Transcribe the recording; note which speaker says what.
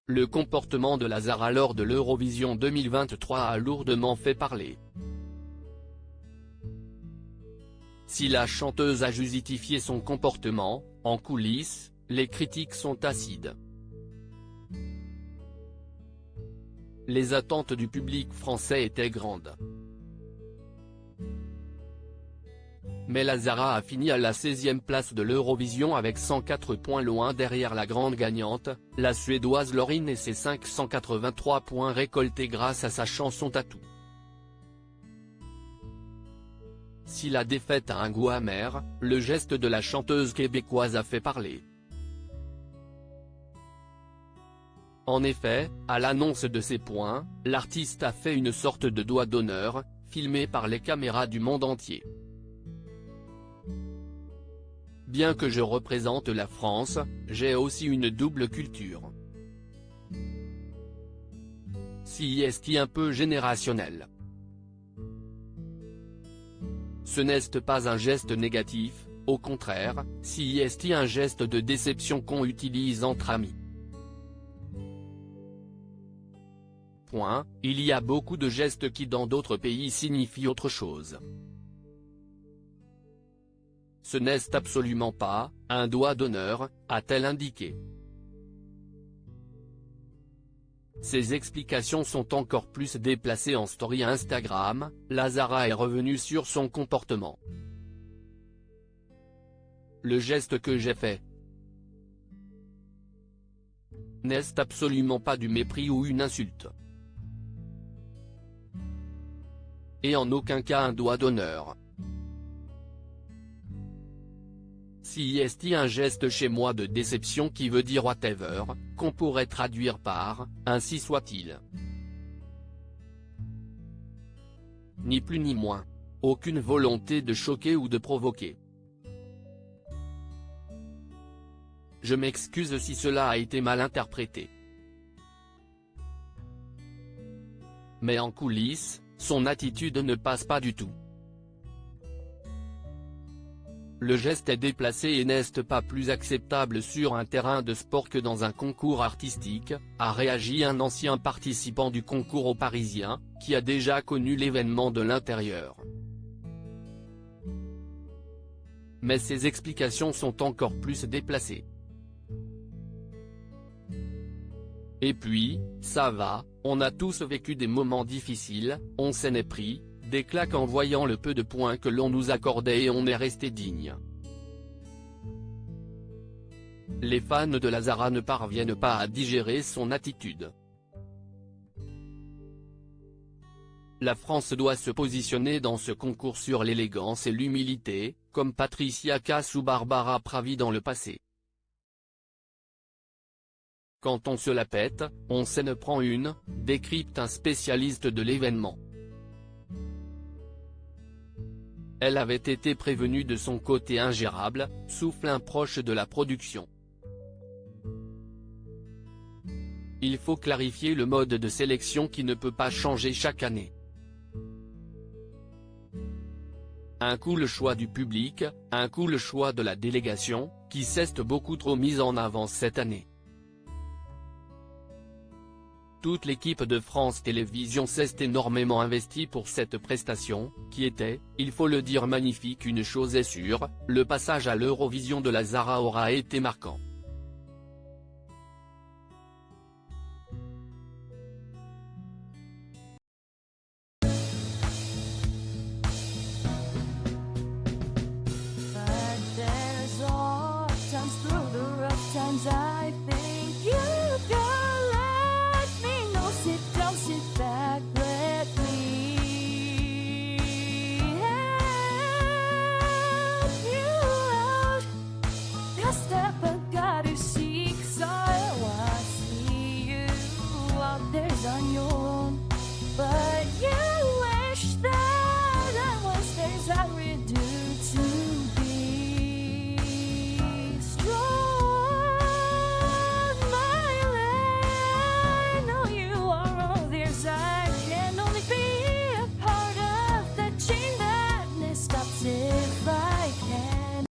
Speaker 1: Le comportement de la Zara lors de l'Eurovision 2023 a lourdement fait parler. Si la chanteuse a justifié son comportement, en coulisses, les critiques sont acides. Les attentes du public français étaient grandes. Mais la Zara a fini à la 16e place de l'Eurovision avec 104 points, loin derrière la grande gagnante, la Suédoise Loreen, et ses 583 points récoltés grâce à sa chanson Tattoo. Si la défaite a un goût amer, le geste de la chanteuse québécoise a fait parler. En effet, à l'annonce de ces points, l'artiste a fait une sorte de doigt d'honneur, filmé par les caméras du monde entier. Bien que je représente la France, j'ai aussi une double culture. Si est un peu générationnel. Ce n'est pas un geste négatif, au contraire, si est un geste de déception qu'on utilise entre amis. Il y a beaucoup de gestes qui dans d'autres pays signifient autre chose. Ce n'est absolument pas un doigt d'honneur, a-t-elle indiqué. Ces explications sont encore plus déplacées en story Instagram. La Zara est revenue sur son comportement. Le geste que j'ai fait n'est absolument pas du mépris ou une insulte. Et en aucun cas un doigt d'honneur. Si est un geste chez moi de déception qui veut dire whatever, qu'on pourrait traduire par « ainsi soit-il ». Ni plus ni moins. Aucune volonté de choquer ou de provoquer. Je m'excuse si cela a été mal interprété. Mais en coulisses, son attitude ne passe pas du tout. Le geste est déplacé et n'est pas plus acceptable sur un terrain de sport que dans un concours artistique, a réagi un ancien participant du concours aux Parisiens, qui a déjà connu l'événement de l'intérieur. Mais ces explications sont encore plus déplacées. Et puis, ça va, on a tous vécu des moments difficiles, on s'en est pris des claques en voyant le peu de points que l'on nous accordait et on est resté digne. Les fans de la Zara ne parviennent pas à digérer son attitude. La France doit se positionner dans ce concours sur l'élégance et l'humilité, comme Patricia Cass ou Barbara Pravi dans le passé. Quand on se la pète, on s'en prend une, décrypte un spécialiste de l'événement. Elle avait été prévenue de son côté ingérable, souffle un proche de la production. Il faut clarifier le mode de sélection qui ne peut pas changer chaque année. Un coup le choix du public, un coup le choix de la délégation, qui s'est beaucoup trop mise en avant cette année. Toute l'équipe de France Télévisions s'est énormément investie pour cette prestation, qui était, il faut le dire, magnifique. Une chose est sûre, le passage à l'Eurovision de la Zara aura été marquant.
Speaker 2: But you wish that I was things I would do to be strong, my love. I know you are all theirs. I can only be a part of the chain that stops if I